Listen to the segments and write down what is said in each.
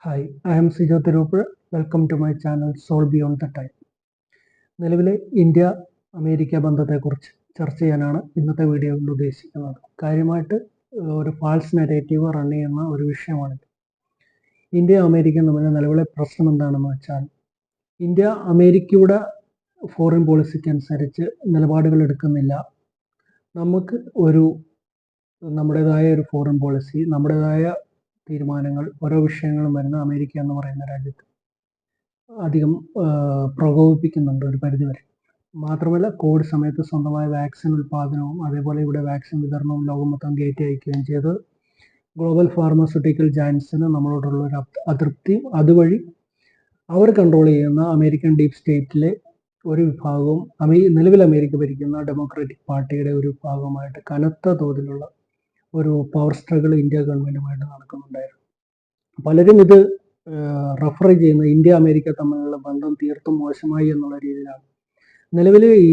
Hi, I am Sijo Thiruppuzha. Welcome to my channel soul beyond the time. നിലവിലെ India America ബന്ധത്തെക്കുറിച്ച് ചർച്ച ചെയ്യാനാണ് ഇന്നത്തെ വീഡിയോ കൊണ്ട് ഉദ്ദേശിക്കുന്നത്. കാര്യമായിട്ട് ഒരു ഫാൾസ് നെഗറ്റീവ് റൺ ചെയ്യുന്ന ഒരു വിഷയമാണിത്. ഇന്ത്യ അമേരിക്ക തമ്മിൽ നിലവിലെ പ്രശ്നം എന്താണെന്ന് വെച്ചാൽ, ഇന്ത്യ അമേരിക്കയുടെ ഫോറിൻ പോളിസിക്ക് അനുസരിച്ച് നിലപാടുകൾ എടുക്കുന്നില്ല. നമുക്ക് നമ്മുടേതായ ഒരു ഫോറിൻ പോളിസി, നമ്മുടേതായ തീരുമാനങ്ങൾ, ഓരോ വിഷയങ്ങളും വരുന്ന അമേരിക്ക എന്ന് പറയുന്ന രാജ്യത്ത് അധികം പ്രകോപിപ്പിക്കുന്നുണ്ട് ഒരു പരിധിവരെ. മാത്രമല്ല, കോവിഡ് സമയത്ത് സ്വന്തമായ വാക്സിൻ ഉൽപ്പാദനവും അതേപോലെ ഇവിടെ വാക്സിൻ വിതരണവും ലോകം മൊത്തം കയറ്റി അയക്കുകയും ചെയ്ത് ഗ്ലോബൽ ഫാർമസ്യൂട്ടിക്കൽ ജയൻസിന് നമ്മളോടുള്ള ഒരു അതൃപ്തിയും അതുവഴി അവർ കൺട്രോൾ ചെയ്യുന്ന അമേരിക്കൻ ഡീപ് സ്റ്റേറ്റിലെ ഒരു വിഭാഗവും നിലവിൽ അമേരിക്ക ഭരിക്കുന്ന ഡെമോക്രാറ്റിക് പാർട്ടിയുടെ ഒരു വിഭാഗവുമായിട്ട് കനത്ത തോതിലുള്ള ഒരു പവർ സ്ട്രഗിൾ ഇന്ത്യ ഗവൺമെൻറ്റുമായിട്ട് നടക്കുന്നുണ്ടായിരുന്നു. പലരും ഇത് റെഫർ ചെയ്യുന്ന ഇന്ത്യ അമേരിക്ക തമ്മിലുള്ള ബന്ധം തീർത്തും മോശമായി എന്നുള്ള രീതിയിലാണ്. നിലവിൽ ഈ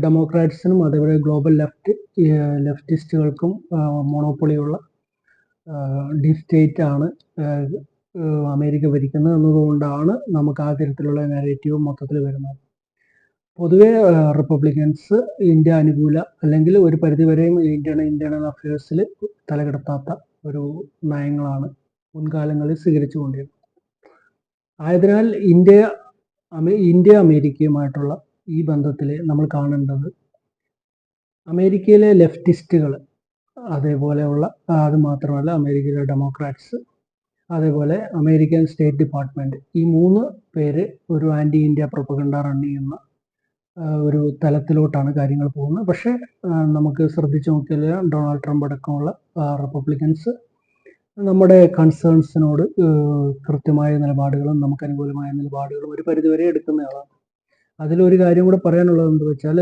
ഡെമോക്രാറ്റ്സിനും അതേപോലെ ഗ്ലോബൽ ലെഫ്റ്റിസ്റ്റുകൾക്കും മോണോപ്പൊളിയുള്ള ഡീപ് സ്റ്റേറ്റ് ആണ് അമേരിക്ക ഭരിക്കുന്നത് എന്നതുകൊണ്ടാണ് നമുക്ക് ആ തരത്തിലുള്ള നെഗറ്റീവ് മൊത്തത്തിൽ വരുന്നത്. പൊതുവെ റിപ്പബ്ലിക്കൻസ് ഇന്ത്യ അനുകൂല അല്ലെങ്കിൽ ഒരു പരിധിവരെയും ഇന്ത്യൻ അഫയേഴ്സിൽ തലകെടുത്താത്ത ഒരു നയങ്ങളാണ് മുൻകാലങ്ങളിൽ സ്വീകരിച്ചുകൊണ്ടിരുന്നത്. ആയതിനാൽ ഇന്ത്യ അമേരിക്കയുമായിട്ടുള്ള ഈ ബന്ധത്തിൽ നമ്മൾ കാണേണ്ടത് അമേരിക്കയിലെ ലെഫ്റ്റിസ്റ്റുകൾ, അതേപോലെയുള്ള അത് മാത്രമല്ല അമേരിക്കയിലെ ഡെമോക്രാറ്റ്സ്, അതേപോലെ അമേരിക്കൻ സ്റ്റേറ്റ് ഡിപ്പാർട്ട്മെൻറ്റ്, ഈ 3 പേര് ഒരു ആൻറ്റി ഇന്ത്യ പ്രൊപ്പഗണ്ട റൺ ചെയ്യുന്ന ഒരു തലത്തിലോട്ടാണ് കാര്യങ്ങൾ പോകുന്നത്. പക്ഷേ നമുക്ക് ശ്രദ്ധിച്ചു നോക്കിയാൽ ഡൊണാൾഡ് ട്രംപ് അടക്കമുള്ള റിപ്പബ്ലിക്കൻസ് നമ്മുടെ കൺസേൺസിനോട് കൃത്യമായ നിലപാടുകളും നമുക്ക് അനുകൂലമായ നിലപാടുകളും ഒരു പരിധിവരെ എടുക്കുന്നയാളാണ്. അതിലൊരു കാര്യം കൂടെ പറയാനുള്ളത് എന്താ വെച്ചാൽ,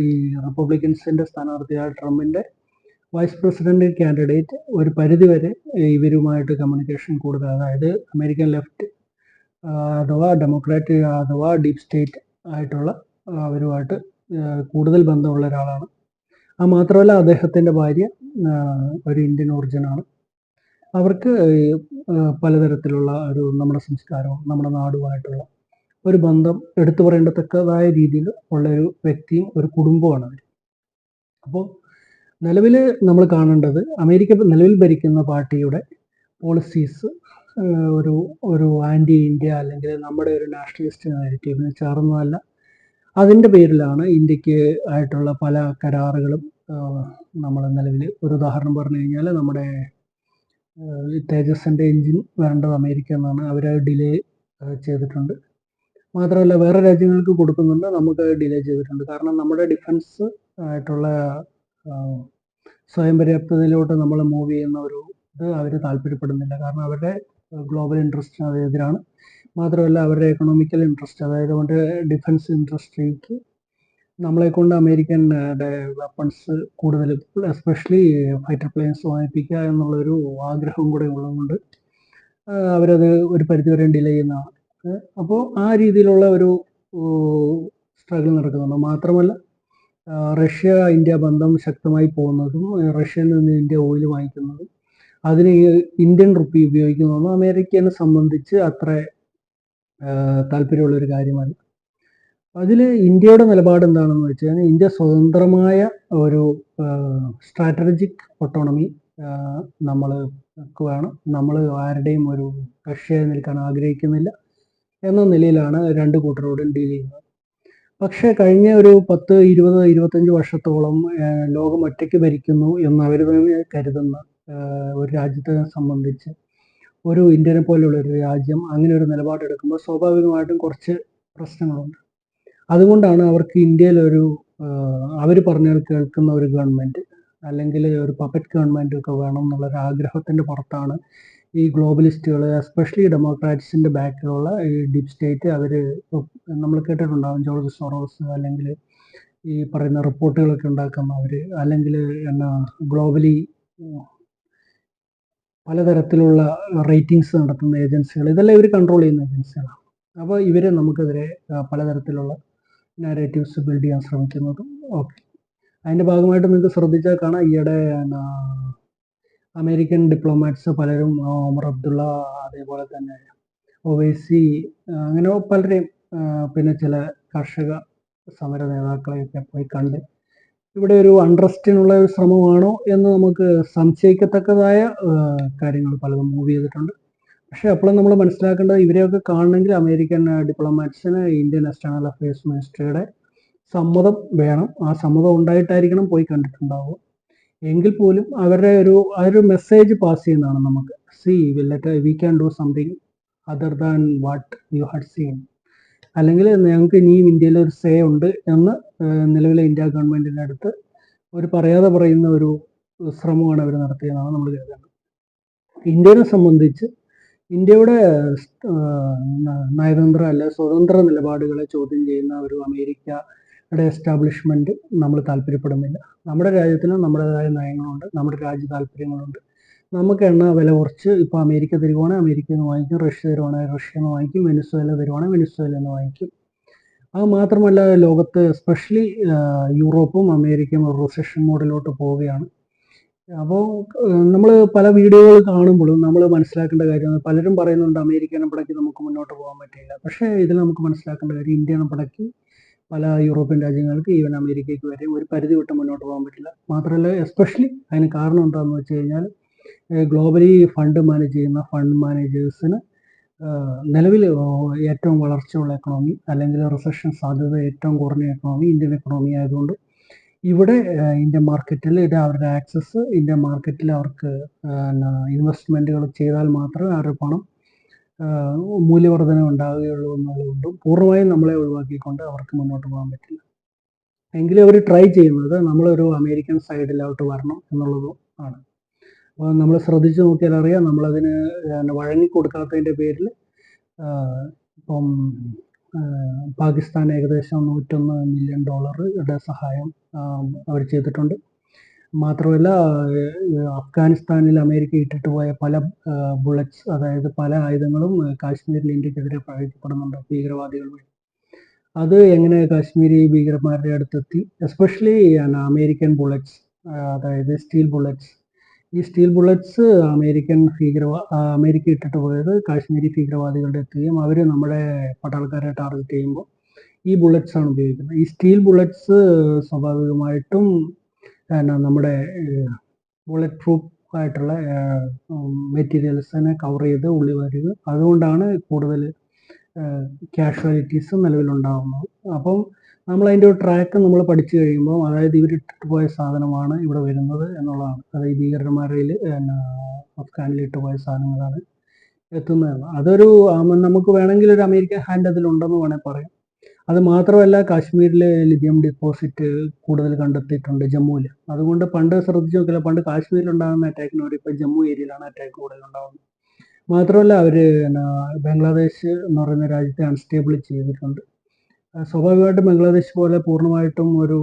ഈ റിപ്പബ്ലിക്കൻസിൻ്റെ സ്ഥാനാർത്ഥിയായ ട്രംപിൻ്റെ വൈസ് പ്രസിഡന്റ് കാൻഡിഡേറ്റ് ഒരു പരിധിവരെ ഇവരുമായിട്ട് കമ്മ്യൂണിക്കേഷൻ കൂടുതൽ, അതായത് അമേരിക്കൻ ലെഫ്റ്റ് അഥവാ ഡെമോക്രാറ്റ് അഥവാ ഡീപ് സ്റ്റേറ്റ് ആയിട്ടുള്ള അവരുമായിട്ട് കൂടുതൽ ബന്ധമുള്ള ഒരാളാണ്. അത് മാത്രമല്ല, അദ്ദേഹത്തിൻ്റെ ഭാര്യ ഒരു ഇന്ത്യൻ ഒറിജിനാണ്. അവർക്ക് പലതരത്തിലുള്ള നമ്മുടെ സംസ്കാരവും നമ്മുടെ നാടുമായിട്ടുള്ള ഒരു ബന്ധം എടുത്തു പറയേണ്ടത്തക്കതായ രീതിയിൽ ഉള്ളൊരു വ്യക്തിയും ഒരു കുടുംബമാണ് അവർ. അപ്പോൾ നിലവിൽ നമ്മൾ കാണേണ്ടത് അമേരിക്ക നിലവിൽ ഭരിക്കുന്ന പാർട്ടിയുടെ പോളിസീസ് ഒരു ആൻറ്റി ഇന്ത്യ അല്ലെങ്കിൽ നമ്മുടെ ഒരു നാഷണലിസ്റ്റ് നെഗറ്റീവിന് ചേർന്നതല്ല. അതിൻ്റെ പേരിലാണ് ഇന്ത്യക്ക് ആയിട്ടുള്ള പല കരാറുകളും നമ്മൾ നിലവിൽ ഒരു ഉദാഹരണം പറഞ്ഞു കഴിഞ്ഞാൽ, നമ്മുടെ തേജസിൻ്റെ എൻജിൻ വേണ്ടത് അമേരിക്ക എന്നാണ്, അവരത് ഡിലേ ചെയ്തിട്ടുണ്ട്. മാത്രമല്ല വേറെ രാജ്യങ്ങൾക്ക് കൊടുക്കുന്നുണ്ട്, നമുക്ക് ഡിലേ ചെയ്തിട്ടുണ്ട്. കാരണം നമ്മുടെ ഡിഫൻസ് ആയിട്ടുള്ള സ്വയം പര്യാപ്തതയിലോട്ട് നമ്മൾ മൂവ് ചെയ്യുന്ന ഒരു ഇത് അവർ താല്പര്യപ്പെടുന്നില്ല. കാരണം അവരുടെ ഗ്ലോബൽ ഇൻട്രസ്റ്റിന് അതെതിരാണ്. മാത്രമല്ല അവരുടെ എക്കണോമിക്കൽ ഇൻട്രസ്റ്റ്, അതായത് അവരുടെ ഡിഫൻസ് ഇൻഡസ്ട്രിക്ക് നമ്മളെക്കൊണ്ട് അമേരിക്കൻ വെപ്പൺസ് കൂടുതൽ, എസ്പെഷ്യലി ഫൈറ്റർ പ്ലെയിൻസ് വാങ്ങിപ്പിക്കുക എന്നുള്ളൊരു ആഗ്രഹം കൂടെ ഉള്ളതുകൊണ്ട് അവരത് ഒരു പരിധിവരെ ഡിലേ ചെയ്യുന്നതാണ്. അപ്പോൾ ആ രീതിയിലുള്ള ഒരു സ്ട്രഗിൾ നടക്കുന്നുണ്ട്. മാത്രമല്ല റഷ്യ ഇന്ത്യ ബന്ധം ശക്തമായി പോകുന്നതും റഷ്യയിൽ നിന്ന് ഇന്ത്യ ഓയിൽ വാങ്ങിക്കുന്നതും അതിന് ഇന്ത്യൻ റുപ്പി ഉപയോഗിക്കുന്നതൊന്നും അമേരിക്കനെ സംബന്ധിച്ച് അത്ര താല്പര്യമുള്ളൊരു കാര്യമല്ല. അതിൽ ഇന്ത്യയുടെ നിലപാട് എന്താണെന്ന് വെച്ച് കഴിഞ്ഞാൽ, ഇന്ത്യ സ്വതന്ത്രമായ ഒരു സ്ട്രാറ്റജിക് ഓട്ടോണമി നമ്മൾക്ക് വേണം. നമ്മൾ ആരുടെയും ഒരു കക്ഷിയായി നിൽക്കാൻ ആഗ്രഹിക്കുന്നില്ല എന്ന നിലയിലാണ് രണ്ട് കൂട്ടരോടും ഡീൽ ചെയ്യുന്നത്. പക്ഷേ കഴിഞ്ഞ ഒരു 10, 20, 25 വർഷത്തോളം ലോകം ഒറ്റയ്ക്ക് ഭരിക്കുന്നു എന്ന് അവർ തന്നെ കരുതുന്ന ഒരു രാജ്യത്തെ സംബന്ധിച്ച് ഒരു ഇന്ത്യനെ പോലെയുള്ള ഒരു രാജ്യം അങ്ങനെ ഒരു നിലപാടെടുക്കുമ്പോൾ സ്വാഭാവികമായിട്ടും കുറച്ച് പ്രശ്നങ്ങളുണ്ട്. അതുകൊണ്ടാണ് അവർക്ക് ഇന്ത്യയിൽ അവർ പറഞ്ഞാൽ കേൾക്കുന്ന ഒരു ഗവൺമെൻറ് അല്ലെങ്കിൽ ഒരു പപ്പറ്റ് ഗവൺമെൻറ് ഒക്കെ വേണം എന്നുള്ളൊരു ആഗ്രഹത്തിൻ്റെ പുറത്താണ് ഈ ഗ്ലോബലിസ്റ്റുകൾ, എസ്പെഷ്യലി ഡെമോക്രാറ്റ്സിൻ്റെ ബാക്കിലുള്ള ഈ ഡീപ് സ്റ്റേറ്റ്, അവർ നമ്മൾ കേട്ടിട്ടുണ്ടാകും ജോർജ് സോറോസ് അല്ലെങ്കിൽ ഈ പറയുന്ന റിപ്പോർട്ടുകളൊക്കെ ഉണ്ടാക്കുന്നവർ, അല്ലെങ്കിൽ ഗ്ലോബലി പലതരത്തിലുള്ള റേറ്റിങ്സ് നടത്തുന്ന ഏജൻസികൾ, ഇതെല്ലാം ഇവർ കൺട്രോൾ ചെയ്യുന്ന ഏജൻസികളാണ്. അപ്പോൾ ഇവരെ നമുക്കെതിരെ പലതരത്തിലുള്ള നാരേറ്റീവ്സ് ബിൽഡ് ചെയ്യാൻ ശ്രമിക്കുന്നതും അതിൻ്റെ ഭാഗമായിട്ട് നിങ്ങൾക്ക് ശ്രദ്ധിച്ചാൽ കാണാം, ഈയിടെ അമേരിക്കൻ ഡിപ്ലോമാറ്റ്സ് പലരും ഒമർ അബ്ദുള്ള, അതേപോലെ തന്നെ ഒവൈസി, അങ്ങനെ പലരെയും പിന്നെ ചില കർഷക സമര നേതാക്കളെയൊക്കെ പോയി കണ്ട് ഇവിടെ ഒരു അൺട്രസ്റ്റിനുള്ള ഒരു ശ്രമമാണോ എന്ന് നമുക്ക് സംശയിക്കത്തക്കതായ കാര്യങ്ങൾ പലതും മൂവ് ചെയ്തിട്ടുണ്ട്. പക്ഷെ അപ്പോഴും നമ്മൾ മനസ്സിലാക്കേണ്ടത് ഇവരെയൊക്കെ കാണണമെങ്കിൽ അമേരിക്കൻ ഡിപ്ലോമാറ്റ്സിന് ഇന്ത്യൻ എക്സ്റ്റേണൽ അഫയേഴ്സ് മിനിസ്ട്രിയുടെ സമ്മതം വേണം. ആ സമ്മതം ഉണ്ടായിട്ടായിരിക്കണം പോയി കണ്ടിട്ടുണ്ടാവുക. എങ്കിൽ പോലും അതൊരു മെസ്സേജ് പാസ് ചെയ്യുന്നതാണ് നമുക്ക്. We can do something other than what you had seen, അല്ലെങ്കിൽ ഞങ്ങൾക്ക് ഇനിയും ഇന്ത്യയിൽ ഒരു സേ ഉണ്ട് എന്ന് നിലവിലെ ഇന്ത്യ ഗവൺമെന്റിന്റെ അടുത്ത് ഒരു പറയാതെ പറയുന്ന ഒരു ശ്രമമാണ് അവർ നടത്തിയതെന്നാണ് നമ്മൾ കരുതേണ്ടത്. ഇന്ത്യയെ സംബന്ധിച്ച് ഇന്ത്യയുടെ നയതന്ത്ര സ്വതന്ത്ര നിലപാടുകളെ ചോദ്യം ചെയ്യുന്ന ഒരു അമേരിക്കയുടെ എസ്റ്റാബ്ലിഷ്മെന്റ് നമ്മൾ താല്പര്യപ്പെടുന്നില്ല. നമ്മുടെ രാജ്യത്തിന് നമ്മുടേതായ നയങ്ങളുണ്ട്, നമ്മുടെ രാജ്യ താല്പര്യങ്ങളുണ്ട്. നമുക്ക് എണ്ണ വില കുറച്ച് ഇപ്പോൾ അമേരിക്ക തരുവാണെങ്കിൽ അമേരിക്കയിൽ നിന്ന് വാങ്ങിക്കും, റഷ്യ തരുവാണെങ്കിൽ റഷ്യ നിന്ന് വാങ്ങിക്കും, വെനിസ്വേല തരുവാണെങ്കിൽ വെനിസ്വേലയിൽ നിന്ന് വാങ്ങിക്കും. അത് മാത്രമല്ല, ലോകത്ത് എസ്പെഷ്യലി യൂറോപ്പും അമേരിക്കയും ഒരു റിസഷൻ മോഡിലോട്ട് പോവുകയാണ്. അപ്പോൾ നമ്മൾ പല വീഡിയോകൾ കാണുമ്പോഴും നമ്മൾ മനസ്സിലാക്കേണ്ട കാര്യം, പലരും പറയുന്നുണ്ട് അമേരിക്കനെ പടക്കി നമുക്ക് മുന്നോട്ട് പോകാൻ പറ്റില്ല. പക്ഷേ ഇതിൽ നമുക്ക് മനസ്സിലാക്കേണ്ട കാര്യം, ഇന്ത്യനെ പടക്കി പല യൂറോപ്യൻ രാജ്യങ്ങൾക്ക്, ഈവൻ അമേരിക്കയ്ക്ക് വരെ ഒരു പരിധി വിട്ട് മുന്നോട്ട് പോകാൻ പറ്റില്ല. മാത്രമല്ല, എസ്പെഷ്യലി അതിന് കാരണം എന്താണെന്ന് വെച്ച് കഴിഞ്ഞാൽ, ഗ്ലോബലി ഫണ്ട് മാനേജ് ചെയ്യുന്ന ഫണ്ട് മാനേജേഴ്സിന് നിലവിൽ ഏറ്റവും വളർച്ചയുള്ള എക്കണോമി അല്ലെങ്കിൽ റിസഷൻ സാധ്യത ഏറ്റവും കുറഞ്ഞ എക്കണോമി ഇന്ത്യൻ എക്കണോമി ആയതുകൊണ്ട് ഇവിടെ ഇന്ത്യൻ മാർക്കറ്റിൽ അവരുടെ ആക്സസ്, ഇന്ത്യൻ മാർക്കറ്റിൽ അവർക്ക് ഇൻവെസ്റ്റ്മെൻറ്റുകൾ ചെയ്താൽ മാത്രമേ അവരുടെ പണം മൂല്യവർധന ഉണ്ടാവുകയുള്ളൂ എന്നുള്ളതുകൊണ്ടും പൂർണ്ണമായും നമ്മളെ ഒഴിവാക്കിക്കൊണ്ട് അവർക്ക് മുന്നോട്ട് പോകാൻ പറ്റില്ല. എങ്കിലും അവർ ട്രൈ ചെയ്യുന്നത് നമ്മളൊരു അമേരിക്കൻ സൈഡിലോട്ട് വരണം എന്നുള്ളതും ആണ്. അപ്പോൾ നമ്മൾ ശ്രദ്ധിച്ചു നോക്കിയാൽ അറിയാം, നമ്മളതിന് വഴങ്ങിക്കൊടുക്കാത്തതിൻ്റെ പേരിൽ ഇപ്പം പാകിസ്ഥാൻ ഏകദേശം $101 മില്യൺ സഹായം അവർ ചെയ്തിട്ടുണ്ട്. മാത്രമല്ല, അഫ്ഗാനിസ്ഥാനിൽ അമേരിക്ക ഇട്ടിട്ട് പോയ പല ബുള്ളറ്റ്സ്, അതായത് പല ആയുധങ്ങളും കാശ്മീരിൽ ഇന്ത്യക്കെതിരെ പ്രയോഗിക്കപ്പെടുന്നുണ്ട് ഭീകരവാദികൾ വഴി. അത് എങ്ങനെ കാശ്മീരി ഭീകരന്മാരുടെ അടുത്തെത്തി, എസ്പെഷ്യലി അമേരിക്കൻ ബുള്ളറ്റ്സ്, അതായത് സ്റ്റീൽ ബുള്ളറ്റ്സ്. ഈ സ്റ്റീൽ ബുള്ളറ്റ്സ് അമേരിക്ക ഇട്ടിട്ട് പോയത് കാശ്മീരി ഭീകരവാദികളുടെ എത്തുകയും അവർ നമ്മുടെ പട്ടാളക്കാരെ ടാർഗറ്റ് ചെയ്യുമ്പോൾ ഈ ബുള്ളറ്റ്സ് ആണ് ഉപയോഗിക്കുന്നത്. ഈ സ്റ്റീൽ ബുള്ളറ്റ്സ് സ്വാഭാവികമായിട്ടും നമ്മുടെ ബുള്ളറ്റ് പ്രൂഫ് ആയിട്ടുള്ള മെറ്റീരിയൽസിനെ കവർ ചെയ്ത് ഉള്ളി വരിക. അതുകൊണ്ടാണ് കൂടുതൽ കാഷ്വാലിറ്റീസ് നിലവിലുണ്ടാകുന്നത്. അപ്പം നമ്മൾ അതിൻ്റെ ഒരു ട്രാക്ക് നമ്മൾ പഠിച്ചു കഴിയുമ്പോൾ, അതായത് ഇവരിട്ടിട്ട് പോയ സാധനമാണ് ഇവിടെ വരുന്നത് എന്നുള്ളതാണ്. അതായത് ഭീകരന്മാരിൽ അഫ്ഗാനിൽ ഇട്ട് പോയ സാധനങ്ങളാണ് എത്തുന്നതെന്ന്. അതൊരു നമുക്ക് വേണമെങ്കിൽ ഒരു അമേരിക്കൻ ഹാൻഡ് അതിലുണ്ടെന്ന് വേണേൽ പറയാം. അത് മാത്രമല്ല, കാശ്മീരിലെ ലിഥിയം ഡിപ്പോസിറ്റ് കൂടുതൽ കണ്ടെത്തിയിട്ടുണ്ട് ജമ്മുവിൽ. അതുകൊണ്ട് പണ്ട് ശ്രദ്ധിച്ചു നോക്കില്ല, പണ്ട് കാശ്മീരിലുണ്ടാകുന്ന അറ്റാക്കിന് വരെ ഇപ്പോൾ ജമ്മു ഏരിയയിലാണ് അറ്റാക്ക് കൂടുതൽ ഉണ്ടാകുന്നത്. മാത്രമല്ല, അവർ ബംഗ്ലാദേശ് എന്ന് പറയുന്ന രാജ്യത്തെ അൺസ്റ്റേബിൾ ചെയ്തിട്ടുണ്ട്. സ്വാഭാവികമായിട്ടും ബംഗ്ലാദേശ് പോലെ പൂർണ്ണമായിട്ടും ഒരു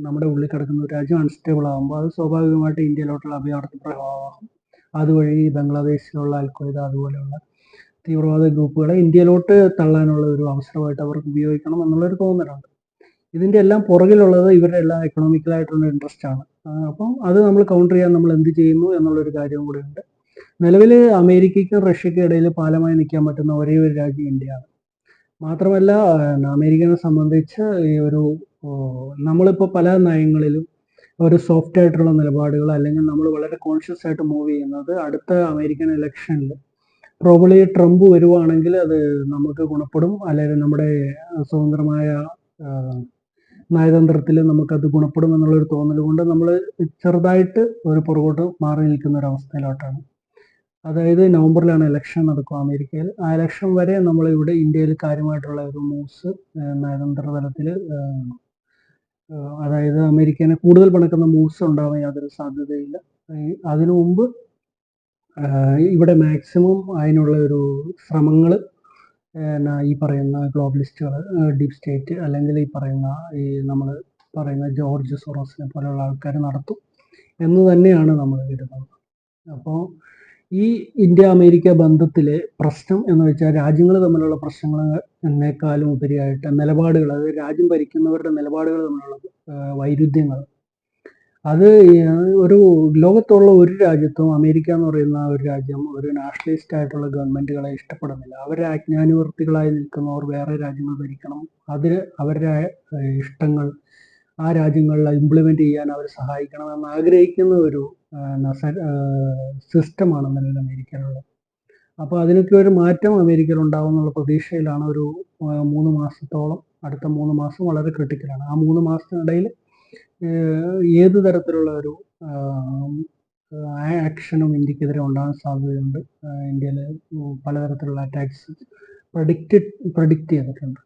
നമ്മുടെ ഉള്ളിൽ കിടക്കുന്ന ഒരു രാജ്യം അൺസ്റ്റേബിൾ ആകുമ്പോൾ അത് സ്വാഭാവികമായിട്ട് ഇന്ത്യയിലോട്ടുള്ള അഭയാർത്ഥി പ്രവാഹം, അതുവഴി ബംഗ്ലാദേശിലുള്ള അൽഖ്വയ്ദ അതുപോലെയുള്ള തീവ്രവാദ ഗ്രൂപ്പുകളെ ഇന്ത്യയിലോട്ട് തള്ളാനുള്ള ഒരു അവസരമായിട്ട് അവർക്ക് ഉപയോഗിക്കണം എന്നുള്ളൊരു തോന്നലുണ്ട്. ഇതിൻ്റെ എല്ലാം പുറകിലുള്ളത് ഇവരുടെ എല്ലാം എക്കണോമിക്കലായിട്ടുള്ള ഇൻട്രസ്റ്റ് ആണ്. അപ്പം അത് നമ്മൾ കൗണ്ടർ ചെയ്യാൻ നമ്മൾ എന്ത് ചെയ്യുന്നു എന്നുള്ളൊരു കാര്യം കൂടെ ഉണ്ട്. നിലവിൽ അമേരിക്കയ്ക്കും റഷ്യയ്ക്കും ഇടയിൽ പാലമായി നിൽക്കാൻ പറ്റുന്ന ഒരേ ഒരു രാജ്യം ഇന്ത്യയാണ്. മാത്രമല്ല, അമേരിക്കനെ സംബന്ധിച്ച് ഈ നമ്മളിപ്പോൾ പല നയങ്ങളിലും ഒരു സോഫ്റ്റ് ആയിട്ടുള്ള നിലപാടുകൾ, അല്ലെങ്കിൽ നമ്മൾ വളരെ കോൺഷ്യസ് ആയിട്ട് മൂവ് ചെയ്യുന്നത് അടുത്ത അമേരിക്കൻ ഇലക്ഷനിൽ പ്രോബബ്ലി ട്രംപ് വരുവാണെങ്കിൽ അത് നമുക്ക് ഗുണപ്പെടും, അല്ലെങ്കിൽ നമ്മുടെ സ്വതന്ത്രമായ നയതന്ത്രത്തിൽ നമുക്കത് ഗുണപ്പെടും എന്നുള്ളൊരു തോന്നൽ കൊണ്ട് നമ്മൾ ചെറുതായിട്ട് ഒരു പുറകോട്ട് മാറി നിൽക്കുന്ന ഒരു അവസ്ഥയിലോട്ടാണ്. അതായത് നവംബറിലാണ് ഇലക്ഷൻ നടക്കുക അമേരിക്കയിൽ. ആ ഇലക്ഷൻ വരെ നമ്മൾ ഇവിടെ ഇന്ത്യയിൽ കാര്യമായിട്ടുള്ള ഒരു മൂവ്സ് നയതന്ത്ര തലത്തിൽ, അതായത് അമേരിക്കനെ കൂടുതൽ പണക്കുന്ന മൂവ്സ് ഉണ്ടാവാൻ യാതൊരു സാധ്യതയില്ല. അതിനു മുമ്പ് ഇവിടെ മാക്സിമം അതിനുള്ള ഒരു ശ്രമങ്ങൾ ഈ പറയുന്ന ഗ്ലോബലിസ്റ്റുകൾ, ഡീപ് സ്റ്റേറ്റ്, അല്ലെങ്കിൽ നമ്മൾ പറയുന്ന ജോർജ് സോറോസിനെ പോലെയുള്ള ആൾക്കാർ നടത്തും എന്ന് തന്നെയാണ് നമ്മൾ കരുതുന്നത്. അപ്പോൾ ഈ ഇന്ത്യ അമേരിക്ക ബന്ധത്തിലെ പ്രശ്നം എന്ന് വെച്ചാൽ രാജ്യങ്ങൾ തമ്മിലുള്ള പ്രശ്നങ്ങൾ എന്നേക്കാളും ഉപരിയായിട്ട് നിലപാടുകൾ, അതായത് രാജ്യം ഭരിക്കുന്നവരുടെ നിലപാടുകൾ തമ്മിലുള്ള വൈരുദ്ധ്യങ്ങൾ, അത് ഒരു ലോകത്തുള്ള ഒരു രാജ്യത്തും അമേരിക്ക എന്ന് പറയുന്ന ഒരു രാജ്യം ഒരു നാഷണലിസ്റ്റ് ആയിട്ടുള്ള ഗവൺമെന്റുകളെ ഇഷ്ടപ്പെടുന്നില്ല. അവരെ അജ്ഞാനുവർത്തികളായി നിൽക്കുന്നവർ വേറെ രാജ്യങ്ങൾ ഭരിക്കണം, അതിന് അവരുടെ ഇഷ്ടങ്ങൾ ആ രാജ്യങ്ങളിൽ ഇംപ്ലിമെന്റ് ചെയ്യാൻ അവർ സഹായിക്കണം എന്ന് ആഗ്രഹിക്കുന്ന ഒരു സിസ്റ്റമാണ് നിലവിൽ അമേരിക്കയിലുള്ളത്. അപ്പോൾ അതിനൊക്കെ ഒരു മാറ്റം അമേരിക്കയിൽ ഉണ്ടാവും എന്നുള്ള പ്രതീക്ഷയിലാണ്. ഒരു 3 മാസത്തോളം, അടുത്ത 3 മാസം വളരെ ക്രിട്ടിക്കലാണ്. ആ 3 മാസത്തിനിടയിൽ ഏത് തരത്തിലുള്ള ഒരു ആക്ഷനും ഇന്ത്യക്കെതിരെ ഉണ്ടാകാൻ സാധ്യതയുണ്ട്. ഇന്ത്യയിൽ പലതരത്തിലുള്ള അറ്റാക്സ് പ്രഡിക്റ്റ് ചെയ്തിട്ടുണ്ട്.